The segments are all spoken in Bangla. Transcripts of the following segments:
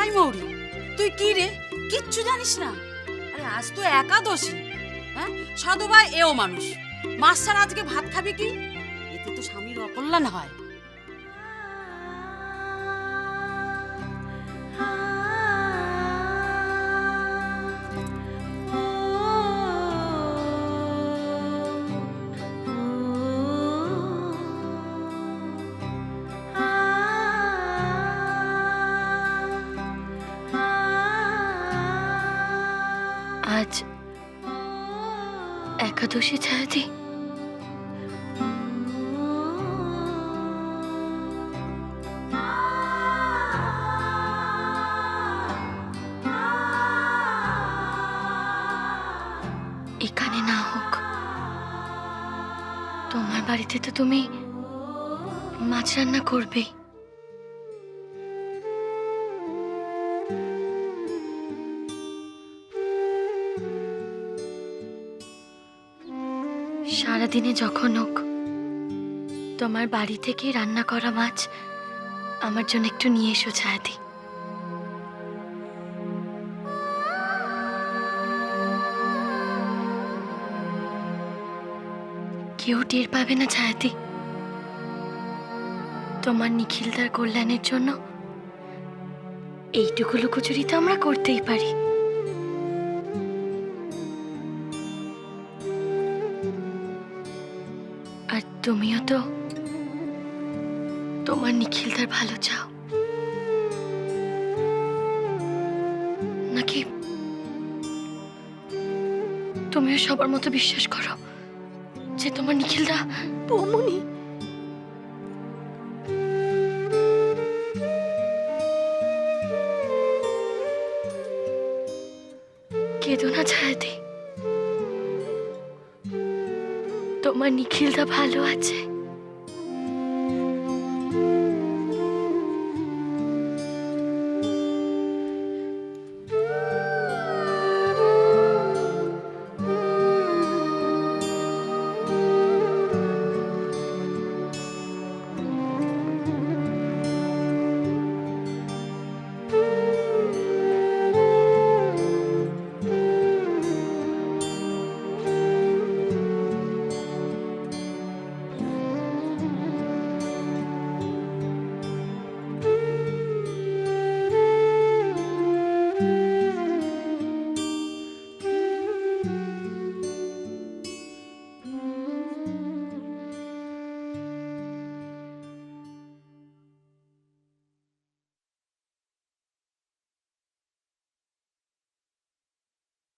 হাই মৌরি, তুই কি রে, কিচ্ছু জানিস না? আরে আজ তো একাদশী। হ্যাঁ, সাধু ভাই এও মানুষ, মাছ ছাড়া আজকে ভাত খাবে কি? এতে তো স্বামীর অকল্যাণ হয়। আজ একাদশী ছায়াদি। এখানে না হোক, তোমার বাড়িতে তো তুমি মাছ রান্না করবে। সারাদিনে যখন হোক তোমার বাড়ি থেকে রান্না করা মাছ আমার জন্য একটু নিয়ে এসো ছায়াদি। কেউ টের পাবে না ছায়াদি। তোমার নিখিলদার কল্যাণের জন্য এইটুকু লুকোচুরি তো আমরা করতেই পারি। আর তুমিও তো তোমার নিখিলদার ভালো চাও নাকি? তুমিও সবার মতো বিশ্বাস করো যে তোমার নিখিলদা বৌমনি? কেঁদো না ছায়াদি, তোমার নিখিলদা ভালো আছে।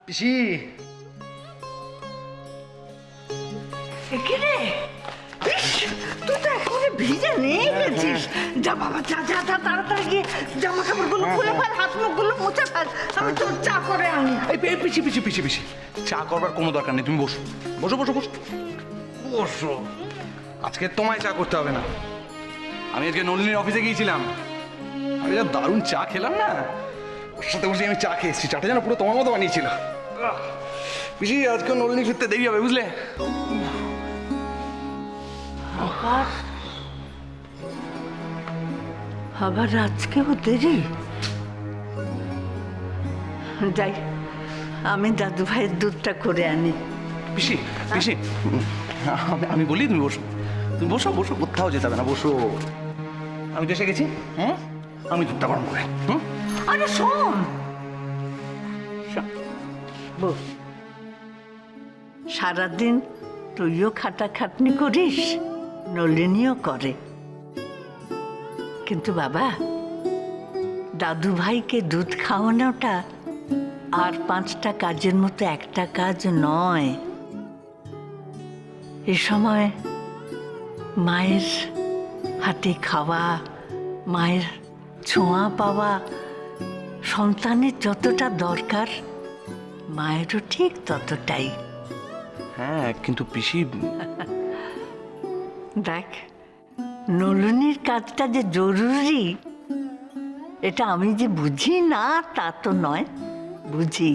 পিসি, কিরে তুই তো একেবারে ভিজে নিয়ে গেছিস। যা বাবা, যা যা যা, তাড়াতাড়ি গিয়ে জামা কাপড়গুলো খুলে ফেল, হাত মুখগুলো মুছে ফেল, আমি তোর চা করে আনি। এই পিসি পিসি পিসি পিসি, চা করবার কোনো দরকার নেই, তুমি বসো বসো বসো বসো বসো। আজকে তোমায় চা করতে হবে না। আমি আজকে নলিনীর অফিসে গিয়েছিলাম, আমি যা দারুণ চা খেলাম না, ওর সাথে বসে আমি চা খেয়েছি। চাটা যেন পুরো তোমার মতো বানিয়েছিল। পিসি, আজকে নলিনী ফিরতে দেরি হবে, বুঝলে? আবার আজকেও দেরি? যাই, আমি দাদু ভাইয়ের দুধটা করে আনি। পিসি পিসি, আমি বলি তুমি বসো, তুমি বসো বসো, কোথাও যেতে হবে না, বসো। আমি তো এসে গেছি। হুম, আমি দুধটা গরম করে। হুম, আরে শোন, বস। সারাদিন তুইও খাটাখাটনি করিস, নলিনীও করে, কিন্তু বাবা দাদু ভাইকে দুধ খাওয়ানোটা আর 5টা কাজের মতো একটা কাজ নয়। এ সময় মায়ের হাতে খাওয়া, মায়ের ছোঁয়া পাওয়া সন্তানের যতটা দরকার, মায়েরও ঠিক ততটাই। হ্যাঁ, কিন্তু পিসি, দেখ, নলিনীর কাজটা যে জরুরি এটা আমি যে বুঝি না তা তো নয়, বুঝি।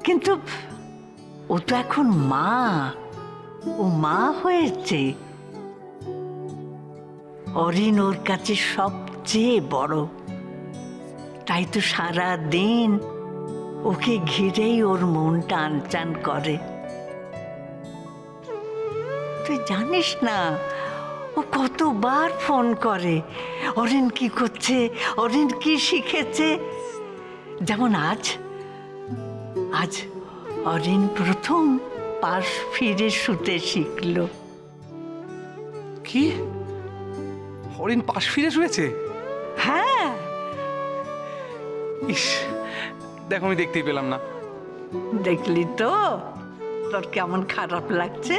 কিন্তু ও তো এখন মা, ও মা হয়েছে। অরিন ওর কাছে সব চেয়ে বড়, তাই তো সারা দিন ওকে ঘিরেই ওর মন টান টান করে। তুই জানিস না ও কতবার ফোন করে, অরিন কি করছে, অরিন কি শিখেছে। যেমন আজ অরিন প্রথম পাশ ফিরে শুতে শিখলো। কি হরিণ পাশ ফিরে শুয়েছে? হ্যাঁ, ইস, দেখো আমি দেখতেই পেলাম না। দেখলি তো তোর কেমন খারাপ লাগছে।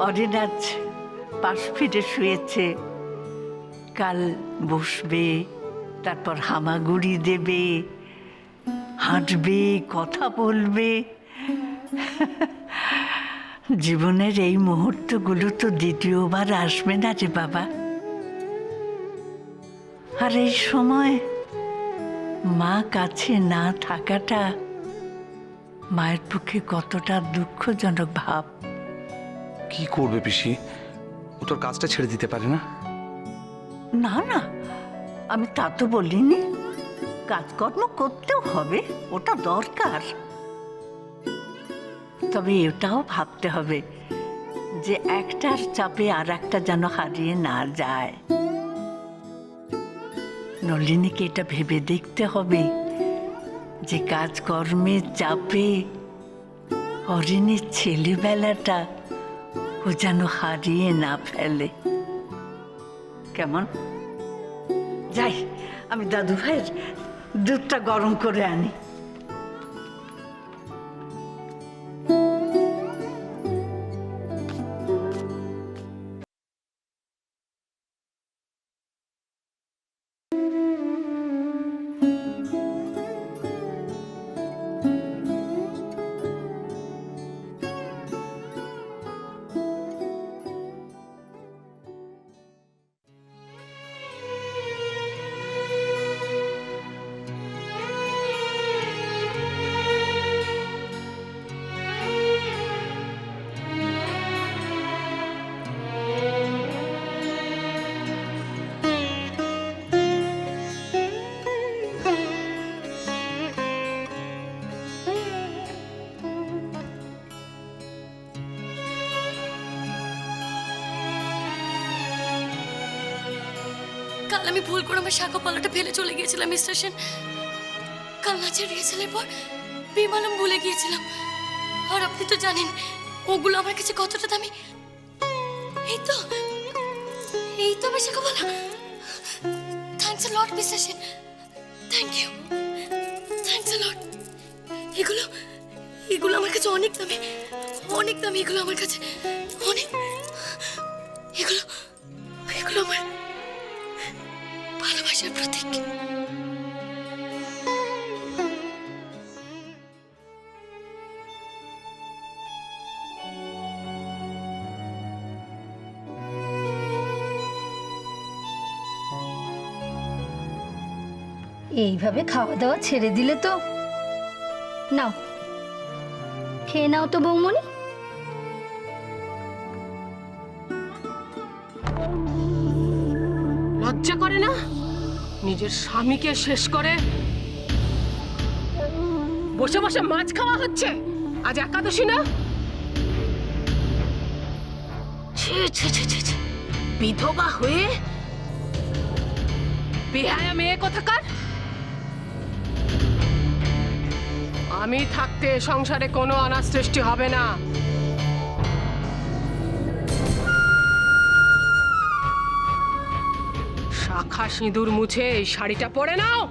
অরিন আজ পাশ ফিরে শুয়েছে, কাল বসবে, তারপর হামাগুড়ি দেবে, হাঁটবে, কথা বলবে। জীবনের এই মুহূর্তগুলো তো দ্বিতীয়বার আসবে না রে বাবা। আর এই সময় মা কাছে না থাকাটা মায়ের পক্ষে কতটা দুঃখজনক ভাব। কি করবে পিসি, ও তোর কাজটা ছেড়ে দিতে পারে না? না না, আমি তা তো বলিনি। কাজকর্ম করতেও হবে, ওটা দরকার। তবে এটাও ভাবতে হবে যে একটার চাপে আর একটা যেন হারিয়ে না যায়। নলিনীকে এটা ভেবে দেখতে হবে যে কাজকর্মের চাপে অরিনের ছেলেবেলাটা ও যেন হারিয়ে না ফেলে। কেমন? যাই, আমি দাদু ভাইয়ের দুধটা গরম করে আনি। কাল আমি ভুল করে আমার শাখা পলাটা ফেলে চলে গিয়েছিলাম স্টেশন। কাল নাচের রিহার্সালের পর বিমানম ভুলে গিয়েছিলাম। আর আপনি তো জানেন ওগুলো আমার কাছে কতটা দামি। এই তো আমার শাখা পলা। Thanks a lot mister Sen, thank you, thanks a lot. এগুলো আমার কাছে অনেক দামি, অনেক দামি। এগুলো আমার কাছে অনেক, এগুলো আমার ভালোবাসার প্রতীক। এইভাবে খাওয়া দাওয়া ছেড়ে দিলে তো। নাও খেয়ে নাও তো বৌমনি। লজ্জা করে না নিজের স্বামীকে শেষ করে বসে বসে মাছ খাওয়া হচ্ছে? আজ একাদশী না? ছি ছি ছি ছি ছি, বিধবা হয়ে বেহায়া মেয়ে কোথাকার। আমি থাকতে সংসারে কোনো অনাজ সৃষ্টি হবে না। শাখা সিঁদুর মুছে এই শাড়িটা পরে নাও।